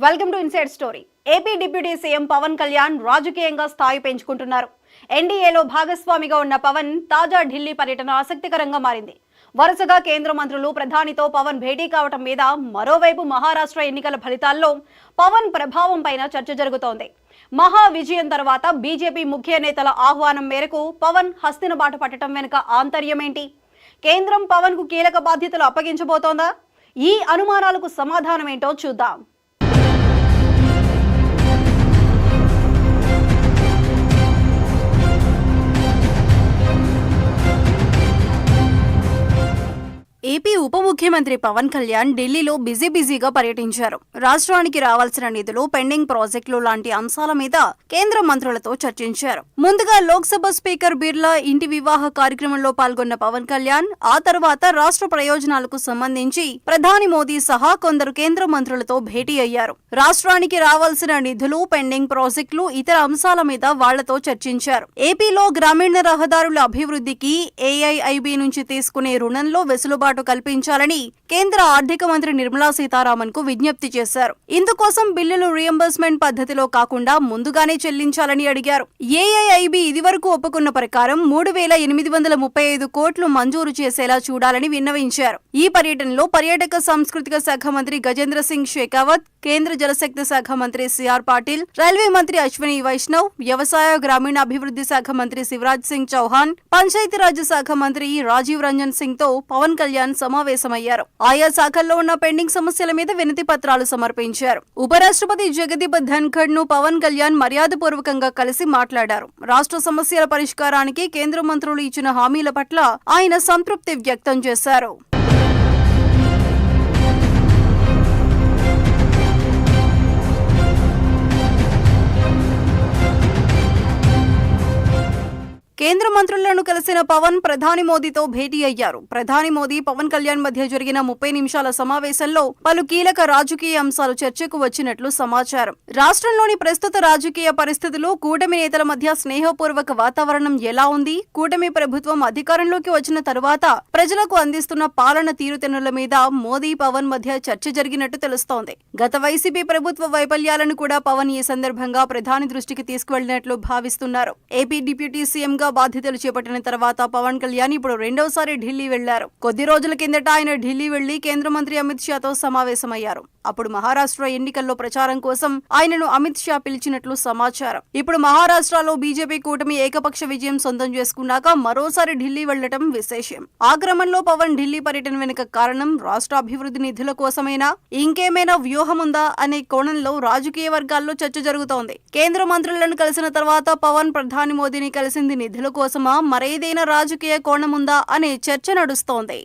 Welcome to Inside Story. AP deputy CM Pawan Kalyan రాజకీయంగా స్థాయి పెంచుకుంటున్నారు. ఎన్డీఏలో భాగస్వామిగా ఉన్న పవన్ తాజా ఢిల్లీ పర్యటన ఆసక్తికరంగా మారింది. వరుసగా కేంద్ర మంత్రులు ప్రధానితో పవన్ భేటీ కావటం మీద మరోవైపు మహారాష్ట్ర ఎన్నికల ఫలితాల్లో పవన్ ప్రభావం పైన చర్చ జరుగుతోంది. మహా విజయం తర్వాత బీజేపీ ముఖ్య నేతల ఆహ్వానం మేరకు పవన్ హస్తిన బాట పట్టడం వెనుక ఆంతర్యమేంటి? కేంద్రం పవన్ కు కీలక బాధ్యతలు అప్పగించబోతోందా? ఈ అనుమానాలకు సమాధానం ఏంటో చూద్దాం. ఏపీ ఉప ముఖ్యమంత్రి పవన్ కళ్యాణ్ ఢిల్లీలో బిజీగా పర్యటించారు. రాష్ట్రానికి రావాల్సిన నిధులు, పెండింగ్ ప్రాజెక్టులు లాంటి అంశాల మీద కేంద్ర మంత్రులతో చర్చించారు. ముందుగా లోక్సభ స్పీకర్ బిర్లా ఇంటి వివాహ కార్యక్రమంలో పాల్గొన్న పవన్ కళ్యాణ్ ఆ తర్వాత రాష్ట్ర ప్రయోజనాలకు సంబంధించి ప్రధాని మోదీ సహా కొందరు కేంద్ర మంత్రులతో భేటీ అయ్యారు. రాష్ట్రానికి రావాల్సిన నిధులు, పెండింగ్ ప్రాజెక్టులు, ఇతర అంశాల మీద వాళ్లతో చర్చించారు. ఏపీలో గ్రామీణ రహదారుల అభివృద్ధికి ఏఐఐబి నుంచి తీసుకునే రుణంలో వెసులుబాటు కల్పించాలని కేంద్ర ఆర్థిక మంత్రి నిర్మలా సీతారామన్ కు విజ్ఞప్తి చేశారు. ఇందుకోసం బిల్లులు రియంబర్స్మెంట్ పద్ధతిలో కాకుండా ముందుగానే చెల్లించాలని అడిగారు. ఏఐఐబి ఇదివరకు ఒప్పుకున్న ప్రకారం 3,835 కోట్లు మంజూరు చేసేలా చూడాలని విన్నవించారు. ఈ పర్యటనలో పర్యాటక సాంస్కృతిక శాఖ మంత్రి గజేంద్ర సింగ్ షెకావత్, కేంద్ర జలశక్తి శాఖ మంత్రి సిఆర్ పాటిల్, రైల్వే మంత్రి అశ్విని వైష్ణవ్, వ్యవసాయ గ్రామీణాభివృద్ధి శాఖ మంత్రి శివరాజ్ సింగ్ చౌహాన్, పంచాయతీరాజ్ శాఖ మంత్రి రాజీవ్ రంజన్ సింగ్ తో పవన్ కళ్యాణ్ సమావేశమయ్యారు. ఆయా శాఖల్లో ఉన్న పెండింగ్ సమస్యల మీద వినతి పత్రాలు సమర్పించారు. ఉపరాష్ట్రపతి జగదీప్ ధన్ఖడ్ ను పవన్ కళ్యాణ్ మర్యాదపూర్వకంగా కలిసి మాట్లాడారు. రాష్ట్ర సమస్యల పరిష్కారానికి కేంద్ర మంత్రులు ఇచ్చిన హామీల పట్ల ఆయన సంతృప్తి వ్యక్తం చేశారు. కేంద్ర మంత్రులను కలిసిన పవన్ ప్రధాని మోదీతో భేటీ అయ్యారు. ప్రధాని మోదీ, పవన్ కళ్యాణ్ మధ్య జరిగిన 30 నిమిషాల సమావేశంలో పలు కీలక రాజకీయ అంశాలు చర్చకు వచ్చినట్లు సమాచారం. రాష్ట్రంలోని ప్రస్తుత రాజకీయ పరిస్థితులు, కూటమి నేతల మధ్య స్నేహపూర్వక వాతావరణం ఎలా ఉంది, కూటమి ప్రభుత్వం అధికారంలోకి వచ్చిన తరువాత ప్రజలకు అందిస్తున్న పాలన తీరుతెన్నుల మీద మోదీ, పవన్ మధ్య చర్చ జరిగినట్టు తెలుస్తోంది. గత వైసీపీ ప్రభుత్వ వైఫల్యాలను కూడా పవన్ ఈ సందర్భంగా ప్రధాని దృష్టికి తీసుకువెళ్లినట్లు భావిస్తున్నారు. ఏపీ డిప్యూటీ సీఎంగా బాధ్యతలు చేపట్టిన తర్వాత పవన్ కళ్యాణ్ ఇప్పుడు రెండోసారి ఢిల్లీ వెళ్లారు. కొద్ది రోజుల కిందట ఆయన ఢిల్లీ వెళ్లి కేంద్ర మంత్రి అమిత్ షాతో సమావేశమయ్యారు. అప్పుడు మహారాష్ట్ర ఎన్నికల్లో ప్రచారం కోసం ఆయనను అమిత్ షా పిలిచినట్లు సమాచారం. ఇప్పుడు మహారాష్ట్రలో బీజేపీ కూటమి ఏకపక్ష విజయం సొంతం చేసుకున్నాక మరోసారి ఢిల్లీ వెళ్లడం విశేషం. ఆ క్రమంలో పవన్ ఢిల్లీ పర్యటన వెనుక కారణం రాష్ట్ర అభివృద్ధి నిధుల కోసమైనా, ఇంకేమైనా వ్యూహముందా అనే కోణంలో రాజకీయ వర్గాల్లో చర్చ జరుగుతోంది. కేంద్ర మంత్రులను కలిసిన తర్వాత పవన్ ప్రధాని మోదీని కలిసింది నిధుల కోసమా, మరేదైనా రాజకీయ కోణముందా అనే చర్చ నడుస్తోంది.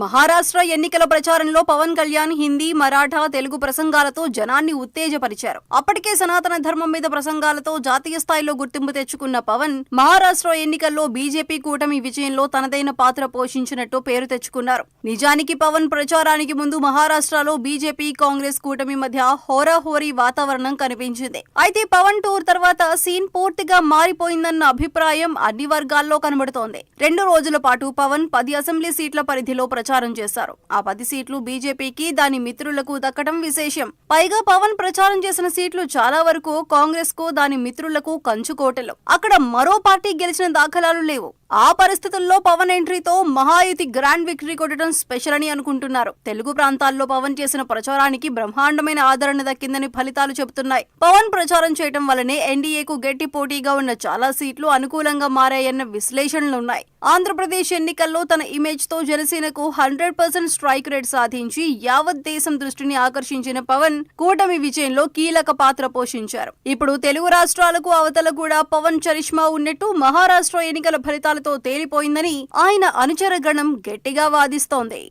మహారాష్ట్ర ఎన్నికల ప్రచారంలో పవన్ కళ్యాణ్ హిందీ, మరాఠా, తెలుగు ప్రసంగాలతో జనాన్ని ఉత్తేజపరిచారు. అప్పటికే సనాతన ధర్మం మీద ప్రసంగాలతో జాతీయ స్థాయిలో గుర్తింపు తెచ్చుకున్న పవన్ మహారాష్ట్ర ఎన్నికల్లో బీజేపీ కూటమి విజయంలో తనదైన పాత్ర పోషించినట్టు పేరు తెచ్చుకున్నారు. నిజానికి పవన్ ప్రచారానికి ముందు మహారాష్ట్రలో బీజేపీ, కాంగ్రెస్ కూటమి మధ్య హోరాహోరీ వాతావరణం కనిపించింది. అయితే పవన్ టూర్ తర్వాత సీన్ పూర్తిగా మారిపోయిందన్న అభిప్రాయం అన్ని వర్గాల్లో కనబడుతోంది. 2 రోజుల పాటు పవన్ 10 అసెంబ్లీ సీట్ల పరిధిలో ప్రచారం చేశారు. ఆ 10 సీట్లు బీజేపీకి, దాని మిత్రులకు దక్కడం విశేషం. పైగా పవన్ ప్రచారం చేసిన సీట్లు చాలా వరకు కాంగ్రెస్ కు, దాని మిత్రులకు కంచుకోటలు. అక్కడ మరో పార్టీ గెలిచిన దాఖలాలు లేవు. ఆ పరిస్థితుల్లో పవన్ ఎంట్రీతో మహాయుతి గ్రాండ్ విక్టరీ కొట్టడం స్పెషల్ అని అనుకుంటున్నారు. తెలుగు ప్రాంతాల్లో పవన్ చేసిన ప్రచారానికి బ్రహ్మాండమైన ఆదరణ దక్కిందని ఫలితాలు చెబుతున్నాయి. పవన్ ప్రచారం చేయడం వల్లనే ఎన్డీఏకు గట్టి పోటీగా ఉన్న చాలా సీట్లు అనుకూలంగా మారాయన్న విశ్లేషణలున్నాయి. ఆంధ్రప్రదేశ్ ఎన్నికల్లో తన ఇమేజ్ తో జనసేనకు 100% స్ట్రైక్ రేట్ సాధించి యావత్ దేశం దృష్టిని ఆకర్షించిన పవన్ కూటమి విజయంలో కీలక పాత్ర పోషించారు. ఇప్పుడు తెలుగు రాష్ట్రాలకు అవతల కూడా పవన్ చరిష్మా ఉన్నట్టు మహారాష్ట్ర ఎన్నికల ఫలితాలతో తేలిపోయిందని ఆయన అనుచర గణం గట్టిగా వాదిస్తోంది.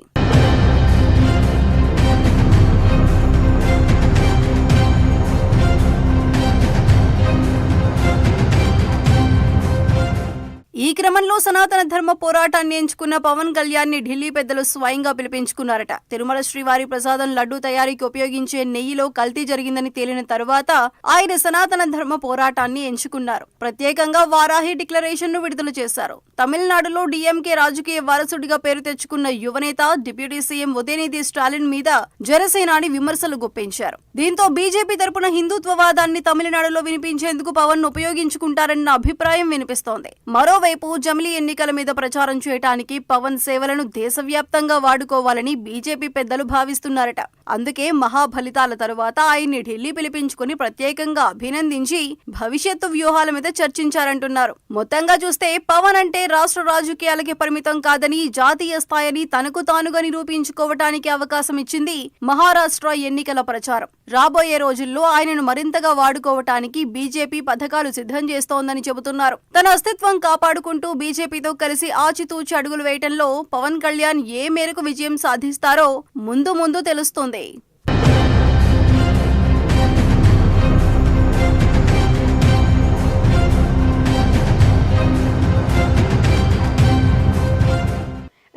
ఈ క్రమంలో సనాతన ధర్మ పోరాటాన్ని ఎంచుకున్న పవన్ కళ్యాణ్ ని ఢిల్లీ పెద్దలు స్వయంగా పిలిపించుకున్నారట. తిరుమల శ్రీవారి ప్రసాదం లడ్డూ తయారీకి ఉపయోగించే నెయ్యిలో కల్తీ జరిగిందని తేలిన తరువాత ఆయన సనాతన ధర్మ పోరాటాన్ని ఎంచుకున్నారు. ప్రత్యేకంగా వారాహి డిక్లరేషన్ ను విడుదల చేశారు. తమిళనాడులో డీఎంకే రాజకీయ వారసుడిగా పేరు తెచ్చుకున్న యువనేత డిప్యూటీ సీఎం ఉదయనిధి స్టాలిన్ మీద జనసేనాని విమర్శలు గుప్పించారు. దీంతో బీజేపీ తరపున హిందుత్వవాదాన్ని తమిళనాడులో వినిపించేందుకు పవన్ ఉపయోగించుకుంటారన్న అభిప్రాయం వినిపిస్తోంది. మరోవైపు జమిలీ ఎన్నికల మీద ప్రచారం చేయడానికి పవన్ సేవలను దేశవ్యాప్తంగా వాడుకోవాలని బీజేపీ పెద్దలు భావిస్తున్నారట. అందుకే మహాఫలితాల తరువాత ఆయన్ని ఢిల్లీ పిలిపించుకుని ప్రత్యేకంగా అభినందించి భవిష్యత్తు వ్యూహాల మీద చర్చించారంటున్నారు. మొత్తంగా చూస్తే పవన్ అంటే రాష్ట్ర రాజకీయాలకి పరిమితం కాదని, జాతీయ స్థాయిని తనకు తానుగా నిరూపించుకోవటానికి అవకాశం ఇచ్చింది మహారాష్ట్ర ఎన్నికల ప్రచారం. రాబోయే రోజుల్లో ఆయనను మరింతగా వాడుకోవటానికి బీజేపీ పథకాలు సిద్ధం చేస్తోందని చెబుతున్నారు. తన అస్తిత్వం కాపాడుకుంటూ బీజేపీతో కలిసి ఆచితూచి అడుగులు వేయటంలో పవన్ కళ్యాణ్ ఏ మేరకు విజయం సాధిస్తారో ముందు తెలుస్తుంది.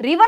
రివర్స్